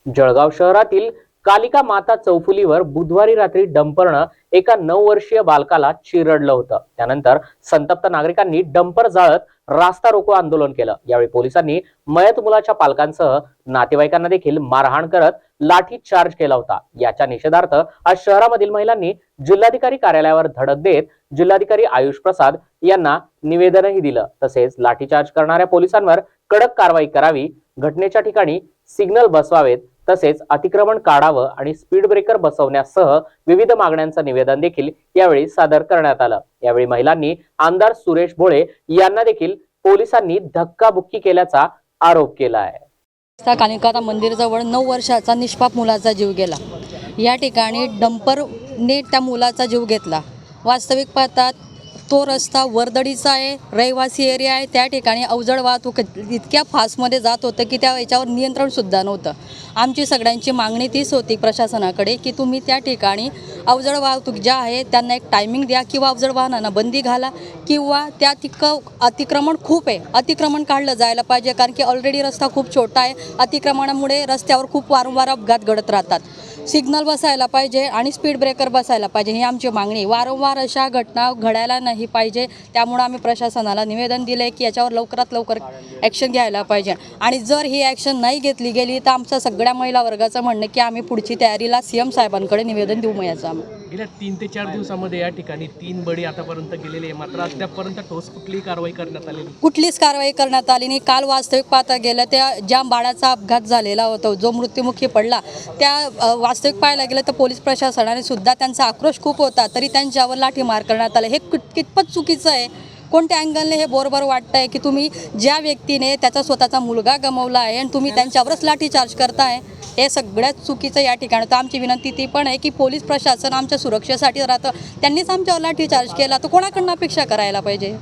जळगाव शहरातील कालिका माता चौफुलीवर बुधवारी रात्री डंपरनं एका 9 वर्षीय बालकाला चिरडलं होतं। त्यानंतर संतप्त नागरिकांनी डंपर जाळत रास्ता रोको आंदोलन केलं। यावेळी पोलिसांनी मयत मुलाच्या पालकांसह नातेवाईकांना देखील मारहाण करत लाठी चार्ज केला होता। याच्या निषेधार्थ आज शहरामधील महिलांनी जिल्हाधिकारी कार्यालयावर धडक देत जिल्हाधिकारी आयुष प्रसाद यांना निवेदनही दिलं। तसेच लाठीचार्ज करणाऱ्या पोलिसांवर कडक कारवाई करावी, घटनेच्या ठिकाणी सिग्नल बसवावेत, तसेच अतिक्रमण काढावं आणि स्पीड ब्रेकर बसवण्यासह विविध मागण्यांचं निवेदन देखील यावेळी सादर करण्यात आलं। यावेळी महिलांनी आमदार सुरेश भोळे यांना देखील पोलिसांनी धक्काबुक्की केल्याचा आरोप केला आहे। कालिका मंदिराजवळ 9 वर्षाचा निष्पाप मुलाचा जीव गेला। या ठिकाणी डंपरने त्या मुलाचा जीव घेतला। वास्तविक पाहतात तो रस्ता वर्दळीचा आहे, रहिवासी एरिया आहे। त्या ठिकाणी अवजड वाहतूक इतक्या फास्टमध्ये जात होतं की त्या याच्यावर नियंत्रणसुद्धा नव्हतं। आमची सगळ्यांची मागणी तीच होती प्रशासनाकडे की तुम्ही त्या ठिकाणी अवजड वाहतूक ज्या आहे त्यांना एक टायमिंग द्या किंवा अवजड वाहनांना बंदी घाला किंवा त्या अतिक्रमण खूप आहे, अतिक्रमण काढलं जायला पाहिजे। कारण की ऑलरेडी रस्ता खूप छोटा आहे, अतिक्रमणामुळे रस्त्यावर खूप वारंवार अपघात घडत राहतात। सिग्नल बसायला पाहिजे आणि स्पीड ब्रेकर बसायला पाहिजे, ही आमची मागणी। वारंवार अशा घटना घडायला नाही पाहिजे। त्यामुळे आम्ही प्रशासनाला निवेदन दिले की याच्यावर लवकरात लवकर ॲक्शन घ्यायला पाहिजे आणि जर ही ॲक्शन नाही घेतली गेली तर आमचं सगळ्या महिला वर्गाचं म्हणणं की आम्ही पुढची तयारीला सीएम साहेबांकडे निवेदन देऊ। याचं गेल्या 3 ते 4 दिवसामध्ये या ठिकाणी 3 बळी आतापर्यंत गेलेले आहे, मात्र अद्यापपर्यंत ठोस कुठलीही कारवाई करण्यात आलेली कुठलीच कारवाई करण्यात आली नाही। काल वास्तविक पाहता गेलं त्या ज्या बाळाचा अपघात झालेला होता, जो मृत्युमुखी पडला, त्या वास्तविक पाहायला गेलं तर पोलीस प्रशासनाने सुद्धा त्यांचा आक्रोश खूप होता, तरी त्यांच्यावर लाठीमार करण्यात आला। हे कितपत चुकीचं आहे? कोणत्या अँगलने हे बरोबर वाटतं आहे की तुम्ही ज्या व्यक्तीने त्याचा स्वतःचा मुलगा गमावला आहे आणि तुम्ही त्यांच्यावरच लाठीचार्ज करताय? हे सगळ्यात चुकीचं या ठिकाणी। तर आमची विनंती ती पण आहे की पोलीस प्रशासन आमच्या सुरक्षेसाठी राहतं, त्यांनीच आमच्यावर लाठीचार्ज केला तर कोणाकडून अपेक्षा करायला पाहिजे?